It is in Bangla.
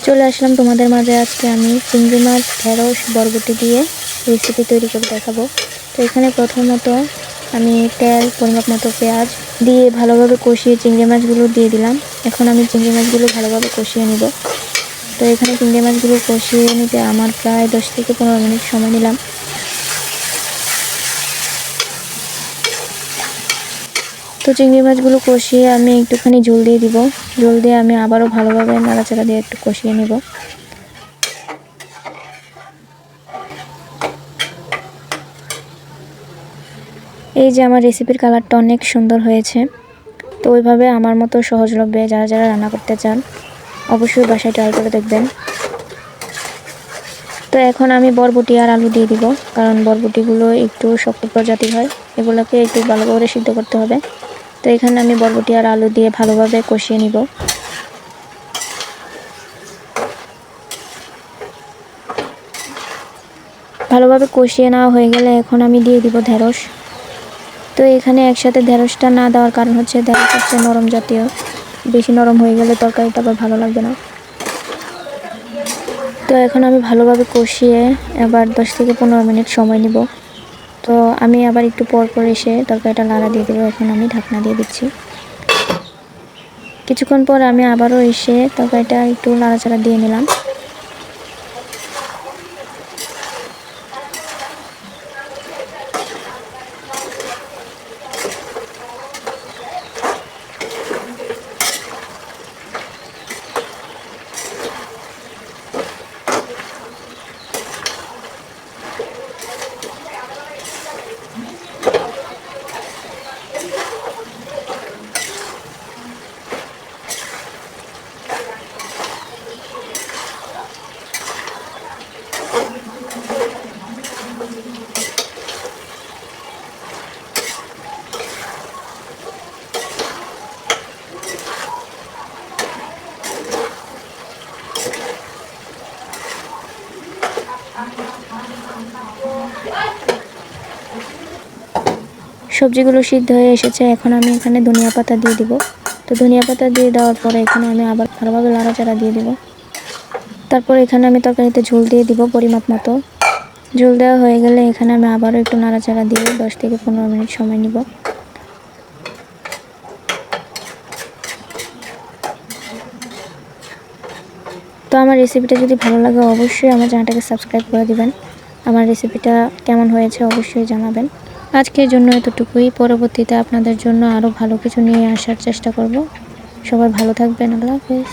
চলে আসলাম তোমাদের মাঝে। আজকে আমি চিংড়ি মাছ, ঢেঁড়স, বরবটি দিয়ে রেসিপি তৈরি করে দেখাবো। তো এখানে প্রথমত আমি তেল, পরিমাপ মতো পেঁয়াজ দিয়ে ভালোভাবে কষিয়ে চিংড়ি মাছগুলো দিয়ে দিলাম। এখন আমি চিংড়ি মাছগুলো ভালোভাবে কষিয়ে নিব। তো এখানে চিংড়ি মাছগুলো কষিয়ে নিতে আমার প্রায় 10 থেকে 15 মিনিট সময় নিলাম। তো চিংড়ি মাছগুলো কষিয়ে আমি একটুখানি ঝোল দিয়ে দিব। ঝোল দিয়ে আমি আবারও ভালোভাবে নাড়াচাড়া দিয়ে একটু কষিয়ে নেব। এই যে আমার রেসিপির কালারটা অনেক সুন্দর হয়েছে। তো ওইভাবে আমার মতো সহজলভ্যে যারা যারা রান্না করতে চান অবশ্যই বাসায় ট্রাই করে দেখবেন। তো এখন আমি বরবটি আর আলু দিয়ে দিব, কারণ বরবটিগুলো একটু শক্ত প্রজাতির হয়, এগুলোকে একটু ভালো করে সিদ্ধ করতে হবে। তো এখানে আমি বরবটি আর আলু দিয়ে ভালোভাবে কষিয়ে নিব। ভালোভাবে কষিয়ে নেওয়া হয়ে গেলে এখন আমি দিয়ে দিব ঢেঁড়স। তো এখানে একসাথে ঢেঁড়সটা না দেওয়ার কারণ হচ্ছে ঢেঁড়স হচ্ছে নরম জাতীয়, বেশি নরম হয়ে গেলে তরকারিটা আবার ভালো লাগবে না। তো এখন আমি ভালোভাবে কষিয়ে আবার 10 থেকে 15 মিনিট সময় নিব। তো আমি আবার একটু পর পর এসে তরকারিটা নাড়া দিয়ে দেবো। এখন আমি ঢাকনা দিয়ে দিচ্ছি। কিছুক্ষণ পর আমি আবারও এসে তরকারিটা একটু নাড়াচাড়া দিয়ে নিলাম। সবজিগুলো সিদ্ধ হয়ে এসেছে। এখন আমি এখানে ধনিয়া পাতা দিয়ে দিব। তো ধনিয়া পাতা দিয়ে দেওয়ার পরে এখানে আমি আবার ভালোভাবে নাড়াচাড়া দিয়ে দিব। তারপর এখানে আমি তরকারিতে ঝোল দিয়ে দিব পরিমাপ মতো। ঝোল দেওয়া হয়ে গেলে এখানে আমি আবারও একটু নাড়াচাড়া দিয়ে 10 থেকে 15 মিনিট সময় নিব। তো আমার রেসিপিটা যদি ভালো লাগে অবশ্যই আমার চ্যানেলটাকে সাবস্ক্রাইব করে দিবেন। আমার রেসিপিটা কেমন হয়েছে অবশ্যই জানাবেন। আজকের জন্য এতটুকুই। পরবর্তীতে আপনাদের জন্য আরও ভালো কিছু নিয়ে আসার চেষ্টা করব। সবাই ভালো থাকবেন। আল্লাহ হাফেজ।